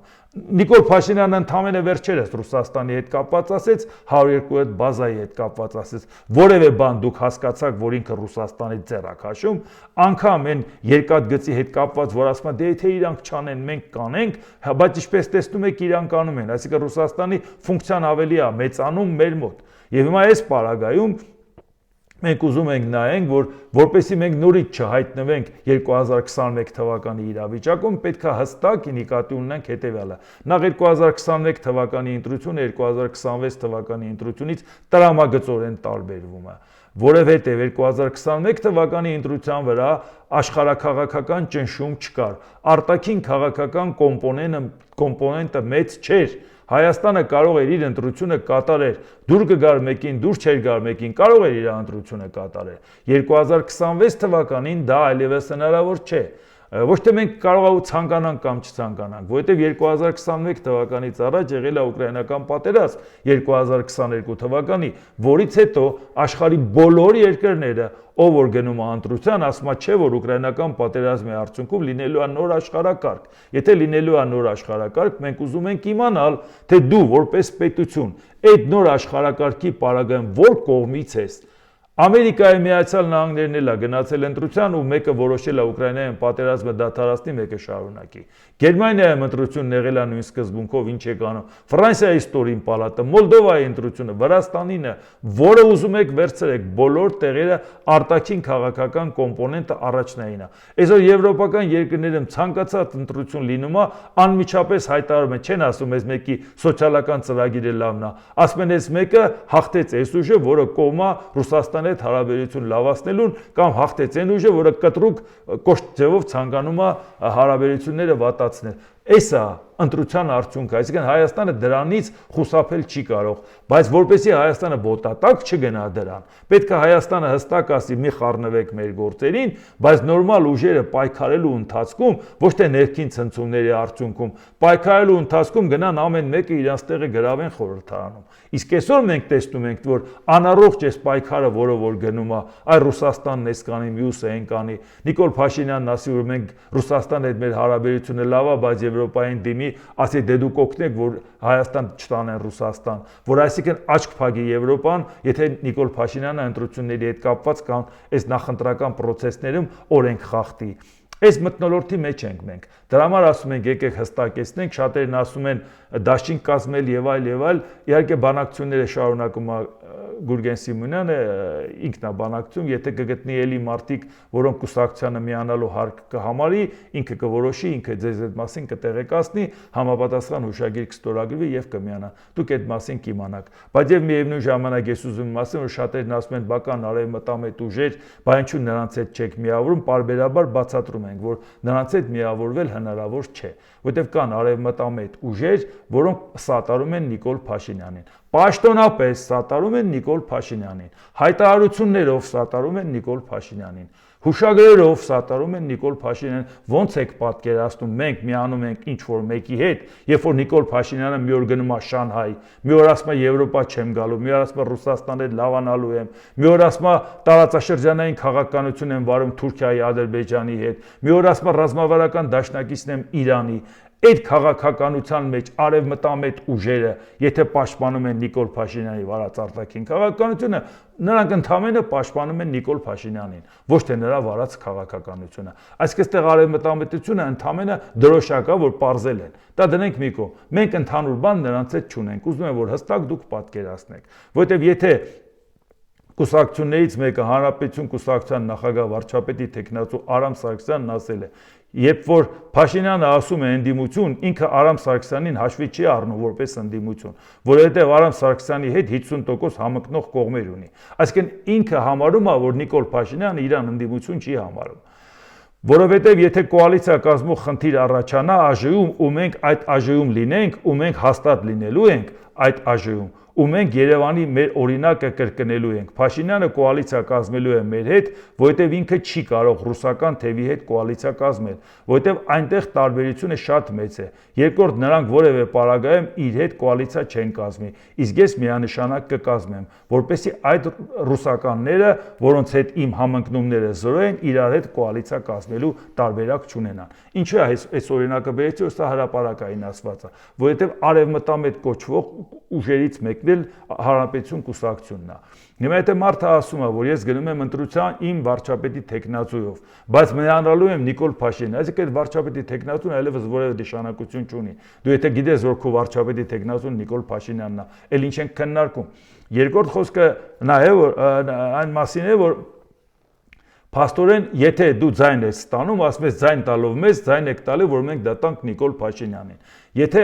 Նիկոլ Փաշինյանը ընդամենը վերջերս Ռուսաստանի հետ կապված ասեց, 102 հետ բազայի հետ կապված ասեց, որևէ բան դուք հասկացաք, որ ինքը Ռուսաստանի ձեռ է քաշում, անգամ այն երկաթգծի հետ կապված, որ ասում են, դե եթե իրանք չանեն, մենք կանենք, բայց ինչպես տեսնում եք, իրանք անում են, այսինքն Ռուսաստանի ֆունկցիան ավելի է մեծանում մեր մոտ։ Եվ հիմա այս պարագայում մենք ուզում ենք նայենք, որ որպեսզի մենք նորից չհայտնվենք 2021 թվականի իրավիճակում, պետք է հստակ նկատի ունենանք հետևյալը։ Նախ 2021 թվականի ընտրությունը 2026 թվականի ընտրությունից տրամագծորեն տարբերվում է, որովհետև 2021 թվականի ընտրության վրա աշխարհաքաղաքական ճնշում չկար, արտաքին քաղաքական կոմպոնենտը մեծ չէր։ Հայաստանը կարող էր իր ընտրությունը կատարել, դուր կգար մեկին, դուր չէր գար մեկին, կարող էր իր ընտրությունը կատարել։ 2026 թվականին դա այլևս հնարավոր չէ։ Ոչ թե մենք կարող ցանկանանք կամ չցանկանանք, որովհետև 2021 թվականից առաջ եղել է ուկրաինական պատերազմ 2022 թվականի, որից հետո աշխարհի բոլոր երկրները ով որ գնում է ընտրության, ասում է չէ, որ ուկրաինական պատերազմի արդյունքում լինելու է նոր աշխարհակարգ։ Եթե լինելու է նոր աշխարհակարգ, մենք ուզում ենք իմանալ, թե դու որպես պետություն այդ նոր աշխարհակարգի պարագայում որ կողմից ես։ Ամերիկայի Միացյալ Նահանգներն էլ է գնացել ընտրության ու մեկը որոշել է Ուկրաինայում պատերազմը դադարեցնի, մեկը շարունակի։ Գերմանիայում ընտրությունն եղել է նույն սկզբունքով, ինչ է կանում։ Ֆրանսիայի ստորին պալատը, Մոլդովայի ընտրությունը, Վրաստանինը, որը ուզում եք վերցրեք, բոլոր տեղերը արտաքին քաղաքական կոմպոնենտը առաջնային է։ Այսօր եվրոպական երկրներում ցանկացած ընտրություն լինում է, անմիջապես հայտարարում են, չեն ասում այս մեկի սոցիալական ծրագիրը լավն է, ասում են այս մեկը հաղթեց այս ուժը, որը կողմ է Ռուսաստանի հետ հարաբերություն լավացնելուն կամ հաղթեց այն ուժը, որը կտրուկ կոշտ ձևով ցանկանում է հարաբերությունները վատացնել։ Էսա ընտրության արդյունքը, այսինքն Հայաստանը դրանից խուսափել չի կարող, բայց որպեսզի Հայաստանը ոտատակ չգնա դրան, պետք է Հայաստանը հստակ ասի՝ մի խառնվեք մեր գործերին, բայց նորմալ ուժերը պայքարելու ընթացքում, ոչ թե ներքին ցնցումների արդյունքում, պայքարելու ընթացքում գնան ամեն մեկը իրենց տեղը գրավեն խորհրդարանում։ Իսկ այսօր մենք տեսնում ենք, որ անառողջ այս պայքարը, որը որ գնում է, այ Ռուսաստանն էս կանի, մյուսը այն կանի, Նիկոլ Փաշինյանն ասի, որ մենք Ռուսաստանի հետ մեր հարաբերությունը լավ է, բայց Եվրոպային դիմի, ասի դե դուք օգնեք, որ Հայաստան չտանեն Ռուսաստան, որ այսինքն աչք փակի Եվրոպան, եթե Նիկոլ Փաշինյանը ընտրությունների հետ կապված կամ այս նախընտրական process-ներում օրենք խախտի։ Այս մթնոլորտի մեջ ենք մենք։ Դրա համար ասում ենք եկեք հստակեցնենք, շատերն ասում են դաշինք կազմել եւ այլ, իհարկե բանակցությունները շարունակում է Գուրգեն Սիմոնյանը, ինքն է բանակցում, եթե կգտնի էլի մարդիկ, որոնք կուսակցությանը միանալու հարկ կհամարի, ինքը կորոշի, ինքը ձեզ այդ մասին կտեղեկացնի, համապատասխան հուշագիր կստորագրվի եւ կմիանա։ Դուք այդ մասին կիմանաք։ Բայց եւ միևնույն ժամանակ ես ուզում եմ ասեմ, որ շատերն ասում են բական արևմտամետ ուժեր, բայց ինչու նրանց հետ չեք միավորում, պարբերաբար բացատրում ենք, որ նրանց հետ միավորվել հնարավոր չէ, որտեղ կան արևմտամետ ուժեր, որոնք սատարում են Նիկոլ Փաշինյանին։ Պաշտոնապես սատարում են Նիկոլ Փաշինյանին, հայտարարություններով սատարում են Նիկոլ Փաշինյանին, հուշագրերով սատարում են Նիկոլ Փաշինյանին, ոնց եք պատկերացնում, մենք միանում ենք ինչ-որ մեկի հետ, երբ որ Նիկոլ Փաշինյանը մի օր գնում է Շանհայ, մի օր ասում է Եվրոպա չեմ գալու, մի օր ասում է Ռուսաստանի հետ լավանալու եմ, մի օր ասում է տարածաշրջանային քաղաքականություն եմ վարում Թուրքիայի, Ադրբեջանի հետ, մի օր ասում է ռազմավարական դաշնակիցն եմ Իրանի։ Այդ քաղաքականության մեջ արևմտամետ ուժերը, եթե պաշտպանում են Նիկոլ Փաշինյանի վարած արտաքին քաղաքականությունը, նրանք ընդհանրապես պաշտպանում են Նիկոլ Փաշինյանին, ոչ թե նրա վարած քաղաքականությունը։ Այսինքն այստեղ արևմտամետությունը ընդհանրապես դրոշակ է, որ պարզել են։ Դա դնենք մի կողմ։ Մենք ընդհանուր բան նրանց հետ չունենք։ Ուզում եմ, որ հստակ դուք պատկերացնեք, որովհետև եթե կուսակցություններից մեկը Հանրապետություն կուսակցության նախագահ վարչապետի տեխնացու Արամ Սարգսյանն ասել է, երբ որ Փաշինյանը ասում է ընդդիմություն, ինքը Արամ Սարգսյանին հաշվի չի առնում որպես ընդդիմություն, որովհետև Արամ Սարգսյանի հետ 50% համընկնող կողմեր ունի։ Այսինքն ինքը համարում է, որ Նիկոլ Փաշինյանը իրան ընդդիմություն չի համարում։ Որովհետև եթե կոալիցիա կազմող խնդիր առաջանա ԱԺ-ում ու մենք այդ ԱԺ-ում լինենք ու մենք հաստատ լինելու ենք այդ ԱԺ-ում ու մենք Երևանի մեր օրինակը կրկնելու ենք։ Փաշինյանը կոալիցիա կազմելու է մեր հետ, որովհետև ինքը չի կարող ռուսական թևի հետ կոալիցիա կազմել, որովհետև այնտեղ տարբերությունը շատ մեծ է։ Երկրորդ, նրանք որևէ պարագայում իր հետ կոալիցիա չեն կազմի։ Իսկ ես միանշանակ կկազմեմ, որպեսզի այդ ռուսականները, որոնց հետ իմ համընկնումները զրո են, իրար հետ կոալիցիա կազմելու տարբերակ չունենան։ Ինչու է այս օրինակը բերեցի, որ սա հրապարակային ասված է, որովհետև արևմտամետ կոչվող ուժերից մեկն էլ Հանրապետություն կուսակցությունն է։ Հիմա եթե մարդը ասում է, որ ես գնում եմ ընտրության իմ վարչապետի տեխնացուով, բայց միանալու եմ Նիկոլ Փաշինյանին, այսինքն այդ վարչապետի տեխնացուն այլևս որևէ նշանակություն չունի։ Դու եթե գիտես, որ քո վարչապետի տեխնացուն Նիկոլ Փաշինյանն է, էլ ինչ ենք քննարկում։ Երկրորդ խոսքը նա է, որ այն մասին է, որ փաստորեն, եթե դու ձայն ես ստանում, ասում ես ձայն տալով մեզ, ձայն եք տալի, որ մենք դա տանք Նիկոլ Փաշինյանին։ Եթե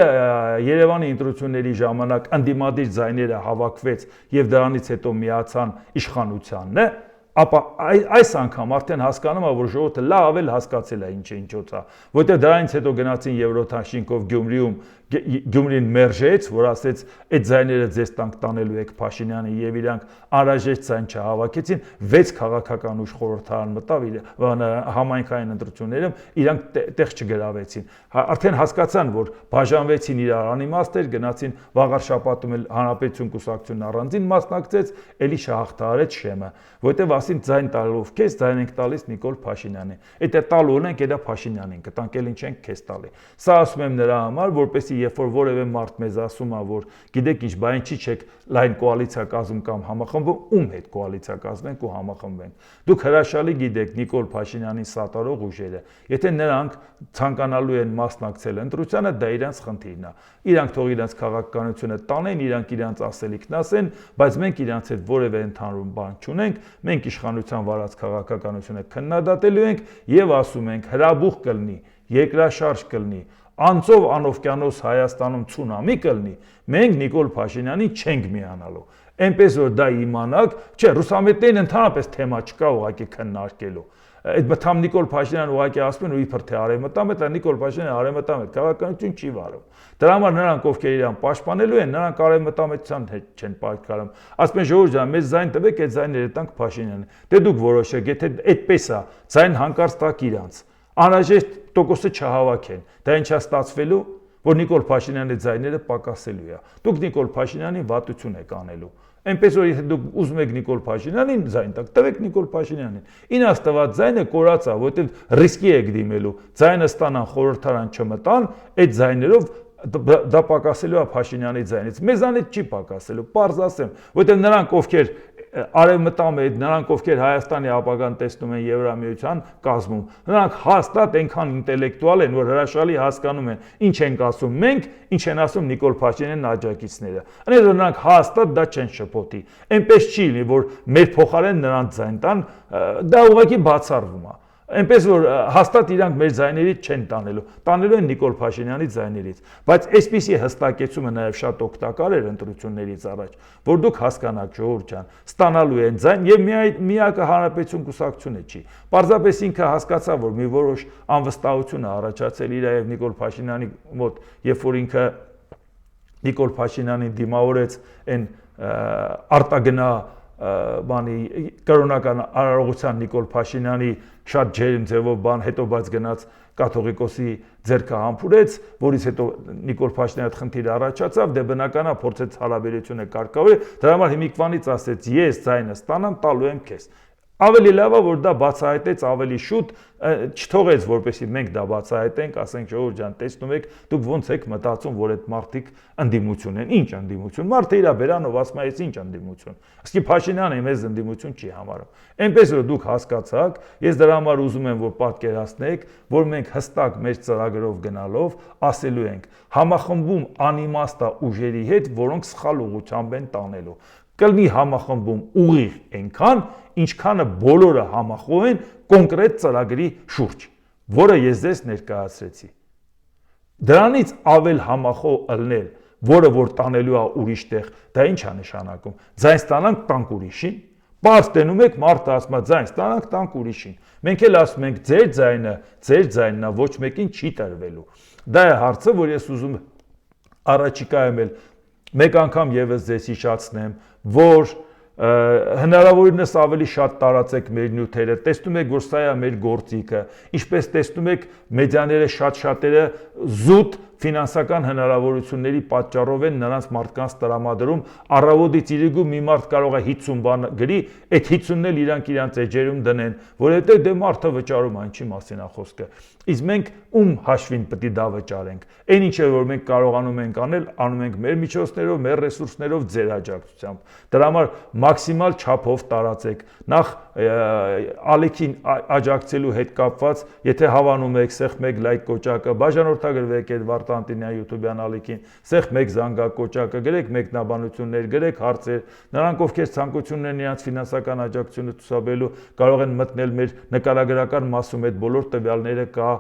Երևանի ընտրությունների ժամանակ ընդդիմադիր ձայները հավաքվեց եւ դրանից հետո միացան իշխանությանն, ապա այս անգամ արդեն հասկանում է, որ ժողովուրդը լավ էլ հասկացել է ինչոց է, որտեղ դրանից հետո գնացին Եվրոթաշինկով Գյումրին մերժեց, որ ասեց այդ ձայները ձեզ տանք տանելու եք Փաշինյանը եւ իրանք անհրաժեշտ ձայն չհավաքեցին, 6 քաղաքական ուժ խորհրդարան մտավ համայնքային ընտրություններում, իրանք տեղ չգրավեցին։ Արդեն հասկացան, որ բաժանվեցին իրար անիմաստեր, գնացին վաղար շաբաթում էլ Հանրապետություն կուսակցությունն առանձին մասնակցեց, էլի շահաղթարեց Շեմը, որտեղ ասին ձայն տալով քեզ ձայն ենք տալիս Նիկոլ Փաշինյանին։ Այդ տալու ունենք, դա Փաշինյանին կտանք, էլ ինչ ենք քեզ տալի։ Սա ասում եմ նրա համար, որպեսզի երբ որ որևէ մարդ մեզ ասում է, որ գիտեք ինչ, բա ինչի՞ չեք լայն կոալիցիա կազմում կամ համախմբում, ում հետ կոալիցիա կազմենք ու համախմբենք։ Դուք հրաշալի գիտեք Նիկոլ Փաշինյանի սատարող ուժերը, եթե նրանք ցանկանալու են մասնակցել ընտրությանը, դա իրանց խնդիրն է։ Իրանք թող իրանց քաղաքականությունը տանեն, իրանք իրանց ասելիքն ասեն, բայց մենք իրանց հետ որևէ ընդհանուր բան չունենք, մենք իշխանության վարած քաղաքականությունը քննադատելու ենք եւ ասում ենք հրաբուխ կլինի, երկրաշարժ կլինի, անցով անովկիանոս Հայաստանում ցունամի կլինի, մենք Նիկոլ Փաշինյանին չենք միանալու։ Այնպես որ դա իմանաք, չէ, ռուսամետներին ընդհանրապես թեմա չկա ուղղակի քննարկելու։ Այդ մտամ Նիկոլ Փաշինյանը ուղղակի ասում են ու իբր թե արևմտամետ, Նիկոլ Փաշինյանը արևմտամետ քաղաքականություն չի վարում։ Դրա համար նրանք ովքեր իրան պաշտպանելու են, նրանք արևմտամետության հետ չեն պայքարում։ Ասում են ժողովուրդ ջան, մեզ ձայն տվեք, այդ ձայները տանք Փաշինյանին։ Դե դուք որոշեք, եթե այդպես է, ձայն հանկարծ տակ իրանց։ Անհրաժեշտ տոկոսը չհավաքեն։ Դա ինչա ստացվելու, որ Նիկոլ Փաշինյանի ձայները պակասելու է։ Դուք Նիկոլ Փաշինյանին վատություն եք անելու։ Այնպես որ եթե դուք ուզում եք Նիկոլ Փաշինյանին ձայն տակ, տվեք Նիկոլ Փաշինյանին։ Ինձ տված ձայնը կորած է, որովհետև ռիսկի եք դիմելու։ Ձայնը ստանան խորհրդարան չմտան, այդ ձայներով դա պակասելու է Փաշինյանի ձայնից։ Մեզանից չի պակասելու, պարզ ասեմ, որովհետև նրանք ովքեր արևմտամետ, նրանք ովքեր Հայաստանի ապագան տեսնում են Եվրամիության կազմում, նրանք հաստատ այնքան ինտելեկտուալ են, որ հրաշալի հասկանում են, ինչ ենք ասում մենք, ինչ են ասում Նիկոլ Փաշինյանն աջակիցները։ Այնպես որ նրանք հաստատ դա չեն շփոթի։ Այնպես չի լինի, որ մեր փոխարեն նրանց ձայն տան, դա ուղղակի բացառվում է։ Այնպես որ հաստատ իրանք մեր ձայներից չեն տանելու են Նիկոլ Փաշինյանի ձայներից, բայց այսպիսի հստակեցումը նաև շատ օգտակար էր ընտրություններից առաջ, որ դուք հասկանաք ժողովուրդ ջան, ստանալու են ձայն եւ միակը Հանրապետություն կուսակցությունը չի։ Պարզապես ինքը հասկացավ, որ մի որոշ անվստահություն է առաջացել իր եւ Նիկոլ Փաշինյանի մոտ, երբ որ ինքը Նիկոլ Փաշինյանին դիմավորեց այն արտագնա բանի կրոնական արարողության Նիկոլ Փաշինյանի շատ ջերմ ձևով բան, հետո բայց գնաց կաթողիկոսի ձեռքը համբուրեց, որից հետո Նիկոլ Փաշինյանը այդ խնդիրը առաջացավ, դե բնականա փորձեց հարաբերությունը կարգավորել, դրա համար հիմիկվանից ասեց, ես ձայնը ստանամ, տալու եմ քեզ։ Ավելի լավ է, որ դա բացահայտեց ավելի շուտ, չթողեց, որպեսզի մենք դա բացահայտենք, ասենք ժողովուրդ ջան, տեսնում եք, դուք ոնց եք մտածում, որ այդ մարդիկ ընդդիմություն են, ինչ ընդդիմություն։ Մարդը իր բերանով ասում է, այս ինչ ընդդիմություն։ Իսկ Փաշինյանը մեզ ընդդիմություն չի համարում։ Այնպես որ դուք հասկացաք, ես դրա համար ուզում եմ, որ պատկերացնեք, որ մենք հստակ մեր ծրագրով գնալով ասելու ենք, համախմբում անիմաստ ուժերի հետ, որոնք սխալ ուղղությամբ են տանելու։ Կլինի համախմբում ուղիղ այնքան, ինչքանը բոլորը համախոհ են կոնկրետ ծրագրի շուրջ, որը ես ձեզ ներկայացրեցի։ Դրանից ավել համախոհ ըլնել, որը որ տանելու է ուրիշ տեղ, դա ինչ է նշանակում։ Ձայն ստանանք տանք ուրիշին, պարզ տենում եք մարդը ասում է ձայն ստանանք տանք ուրիշին։ Մենք էլ ասում ենք ձեր ձայնն է, ոչ մեկին չի տրվելու։ Դա է հարցը, որ ես ուզում առաջիկայում էլ մեկ անգամ եւս ձեզ հիշացնեմ, որ հնարավորինս ավելի շատ տարածեք մեր նյութերը, տեսնում եք, որ սա է մեր գործիքը, ինչպես տեսնում եք, մեդիաները շատ-շատերը զուտ ֆինանսական հնարավորությունների պատճառով են նրանց մարդկանց տրամադրում, առավոտից իրիկու մի մարդ կարող է 50 բան գրի, այդ 50-ն էլ իրանք էջերում դնեն, որովհետև դե մարդը վճարում է, ինչի մասին է խոսքը։ Իսկ մենք ում հաշվին պետք է դա վճարենք։ Այն ինչը որ մենք կարողանում ենք անել, անում ենք մեր միջոցներով, մեր ռեսուրսներով, ձեր աջակցությամբ։ Դրա համար մաքսիմալ չափով տարածեք։ Նախ ալիքին աջակցելու հետ կապված, եթե հավանում եք, սեղմեք լայք կոճակը, բաժանորդագրվեք Էդվարդ Անտոնյան YouTube-յան ալիքին, սեղմեք զանգակոճակը, գրեք մեկնաբանություններ, գրեք հարցեր, նրանք ովքեր ցանկություն ունեն իրենց ֆինանսական աջակցությունը ցուցաբերելու, կարող են մտնել մեր նկարագրական մասում այդ բոլոր տվյալները կա,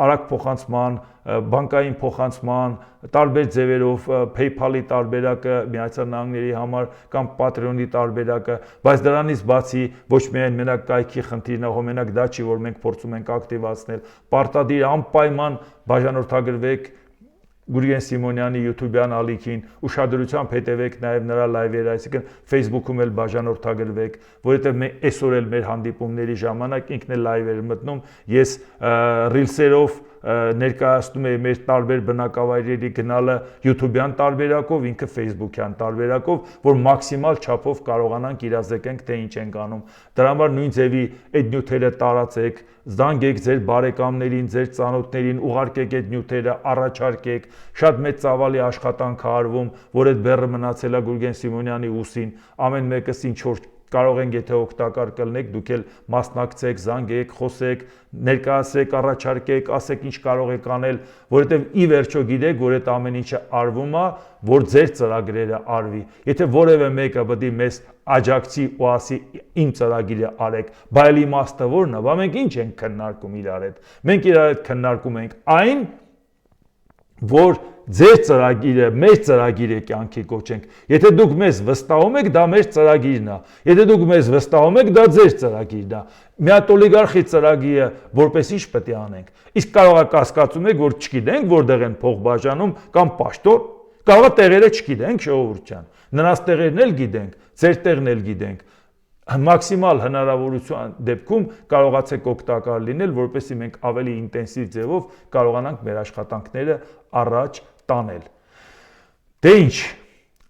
արագ փոխանցման բանկային փոխանցման, տարբեր ձևերով PayPal-ի տարբերակը Միացյալ Նահանգների համար կամ Patreon-ի տարբերակը, բայց դրանից բացի ոչ միայն մենակ կայքի խնդիրն է, մենակ դա չի, որ մենք փորձում ենք ակտիվացնել, պարտադիր անպայման բաժանորդագրվեք Գուրգեն Սիմոնյանի YouTube-յան ալիքին, ուշադրությամբ հետևեք նաև նրա լայվերը, այսինքն Facebook-ում էլ բաժանորդագրվեք, որովհետև մենք այսօր էլ մեր հանդիպումների ժամանակ ինքն էլ լայվ էր մտնում, ես Reels-երով ներկայացնում էի մեր տարբեր բնակավայրերի գնալը YouTube-յան տարբերակով, ինքը Facebook-յան տարբերակով, որ մաքսիմալ չափով կարողանանք իրազեկենք, թե ինչ ենք անում։ Դրա համար նույն ձևի այդ նյութերը տարածեք, զանգեք ձեր բարեկամներին, ձեր ծանոթներին, ուղարկեք այդ նյութերը, առաջարկեք, շատ մեծ ծավալի աշխատանք է արվում, որ այդ բեռը մնացել է Գուրգեն Սիմոնյանի ուսին, ամեն մեկս ինչ որ կարող ենք, եթե օգտակար կլինեք, դուք էլ մասնակցեք, զանգեք, խոսեք, ներկայացրեք, առաջարկեք, ասեք ինչ կարող եք անել, որովհետև ի վերջո գիտեք, որ այդ ամեն ինչը արվում է, որ ձեր ծրագրերը արվի։ Եթե որևէ մեկը պետք է մեզ աջակցի ու ասի իմ ծրագիրը արեք, բայց իմաստը ո՞րն է, բա մենք ինչ ենք քննարկում իրար հետ։ Մենք իրար հետ քննարկում ենք այն, որ ձեր ծրագիրը, մեր ծրագիրը կյանքի կոչենք։ Եթե դուք մեզ վստահում եք, դա մեր ծրագիրն է։ Եթե դուք մեզ վստահում եք, դա ձեր ծրագիրն է։ Մի հատ օլիգարխի ծրագիրը որպես ինչ պետք է անենք։ Իսկ կարող է կասկածում եք, որ չգիտենք, որտեղ են փող բաժանում կամ պաշտոն, կարող է տեղերը չգիտենք, ժողովուրդ ջան։ Նրանց տեղերն էլ գիտենք, ձեր տեղն էլ գիտենք։ Մաքսիմալ հնարավորության դեպքում կարողացեք օգտակար լինել, որպեսզի մենք ավելի ինտենսիվ ձևով կարողանանք մեր աշխատանքները առաջ տանել։ Դե ինչ,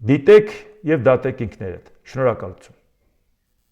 դիտեք եւ դատեք ինքներդ։ Շնորհակալություն։